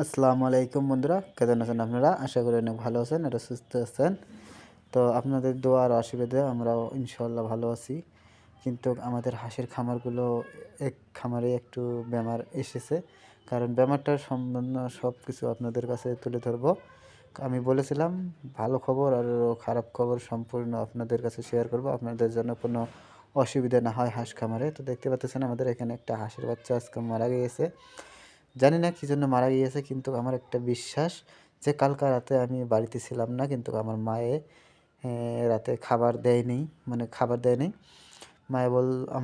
আসসালামু আলাইকুম বন্ধুরা, কেমন আছেন আপনারা? আশা করি অনেক ভালো আছেন আর সুস্থ আছেন। তো আপনাদের দোয়া আর আশীর্বাদে আমরাও ইনশাআল্লাহ ভালো আছি। কিন্তু আমাদের হাঁসের খামারগুলো এক খামারে একটু বেমার এসেছে। কারণ বেমারটার সম্বন্ধ সব কিছু আপনাদের কাছে তুলে ধরবো। আমি বলেছিলাম ভালো খবর আর খারাপ খবর সম্পূর্ণ আপনাদের কাছে শেয়ার করব। আপনাদের জন্য কোনো অসুবিধা না হয় হাঁস খামারে। তো দেখতে পাচ্ছেন আমাদের এখানে একটা হাঁসের বাচ্চা আজকে মারা গিয়েছে। জানি না কী জন্য মারা গিয়েছে, কিন্তু আমার একটা বিশ্বাস যে কালকা রাতে আমি বাড়িতে ছিলাম না, কিন্তু আমার মায়ে রাতে খাবার দেয়নি, মানে খাবার দেয়নি। মায়ে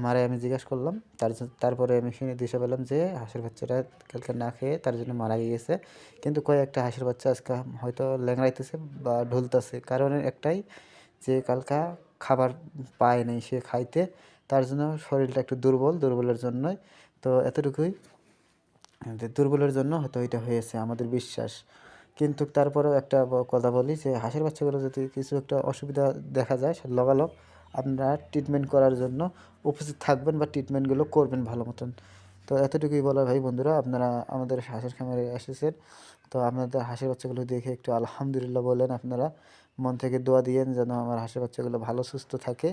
মারে আমি জিজ্ঞাসা করলাম, তারপরে আমি শুনে দিশা পেলাম যে হাঁসের বাচ্চাটা কালকে না খেয়ে তার জন্য মারা গিয়েছে। কিন্তু কয়েকটা হাঁসের বাচ্চা আজকে হয়তো ল্যাংড়াইতেছে বা ঢুলতেছে, কারণ একটাই যে কালকা খাবার পায় নাই সে খাইতে, তার জন্য শরীরটা একটু দুর্বলের জন্যই। তো এতটুকুই, দুর্বলের জন্য হয়তো এটা হয়েছে আমাদের বিশ্বাস। কিন্তু তারপরেও একটা কথা বলি যে হাঁসের বাচ্চাগুলো যদি কিছু একটা অসুবিধা দেখা যায় লগালগ আপনারা ট্রিটমেন্ট করার জন্য উপস্থিত থাকবেন বা ট্রিটমেন্টগুলো করবেন ভালো মতন। তো এতটুকুই বলা ভাই বন্ধুরা, আপনারা আমাদের হাঁসের খামারে এসেছেন, তো আপনাদের হাঁসের বাচ্চাগুলো দেখে একটু আলহামদুলিল্লাহ বলেন। আপনারা মন থেকে দোয়া দিয়েন যেন আমার হাঁসের বাচ্চাগুলো ভালো সুস্থ থাকে।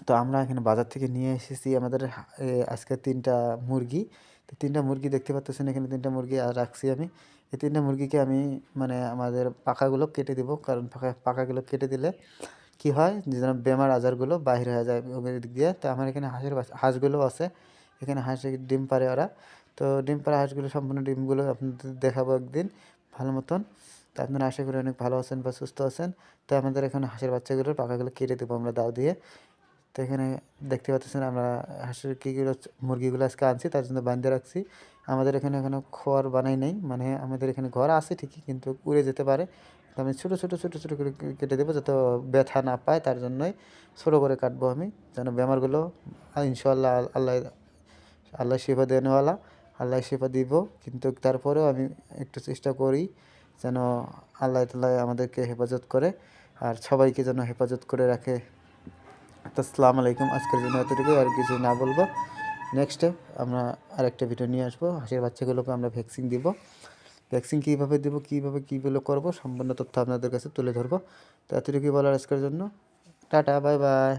তো আমরা এখানে বাজার থেকে নিয়ে এসেছি আমাদের আজকে 3টা মুরগি। তো 3টা মুরগি দেখতে পাচ্ছেন, এখানে 3টা মুরগি রাখছি আমি। এই 3টা মুরগিকে আমি মানে আমাদের পাখাগুলো কেটে দিব, কারণ পাখাগুলো কেটে দিলে কি হয় যে যেন বেমার আজারগুলো বাহির হয়ে যায় ওদের দিক দিয়ে। তো আমার এখানে হাঁসগুলো আছে, এখানে হাঁসে ডিম পারে ওরা। তো ডিম পাড়া হাঁসগুলো সম্পূর্ণ ডিমগুলো আপনাদের দেখাবো একদিন ভালো মতন। তো আপনারা আশা করি অনেক ভালো আছেন বা সুস্থ আছেন। তো আমাদের এখানে হাঁসের বাচ্চাগুলোর পাখাগুলো কেটে দেবো আমরা দাও দিয়ে। তো এখানে দেখতে পাচ্ছেন আমরা হাঁসের মুরগিগুলো আজকে আনছি, তার জন্য বাঁধতে রাখছি। আমাদের এখানে এখনও খড় বানাই নাই, মানে আমাদের এখানে ঘর আছে ঠিকই, কিন্তু উড়ে যেতে পারে। তো আমি ছোটো করে কেটে দেবো যাতে ব্যথা না পায়, তার জন্যই ছোটো করে কাটবো আমি, যেন বেমারগুলো ইনশাল্লাহ আল্লাহ আল্লাহ শিফা দেনওয়ালা, আল্লাহ শিফা দিব। কিন্তু তারপরেও আমি একটু চেষ্টা করি যেন আল্লাহ তাআলা আমাদেরকে হেফাজত করে আর সবাইকে যেন হেফাজত করে রাখে। তো আসসালামু আলাইকুম, আজকের জন্য এতটুকুই, আর কিছু না বলবো। নেক্সটে আমরা আরেকটা ভিডিও নিয়ে আসবো। হাঁসের বাচ্চাগুলোকে আমরা ভ্যাকসিন দিব, ভ্যাকসিন কীভাবে দেবো, কীগুলো করবো সম্পূর্ণ তথ্য আপনাদের কাছে তুলে ধরবো। তো এতটুকুই বলার আজকের জন্য। Tata, bye bye.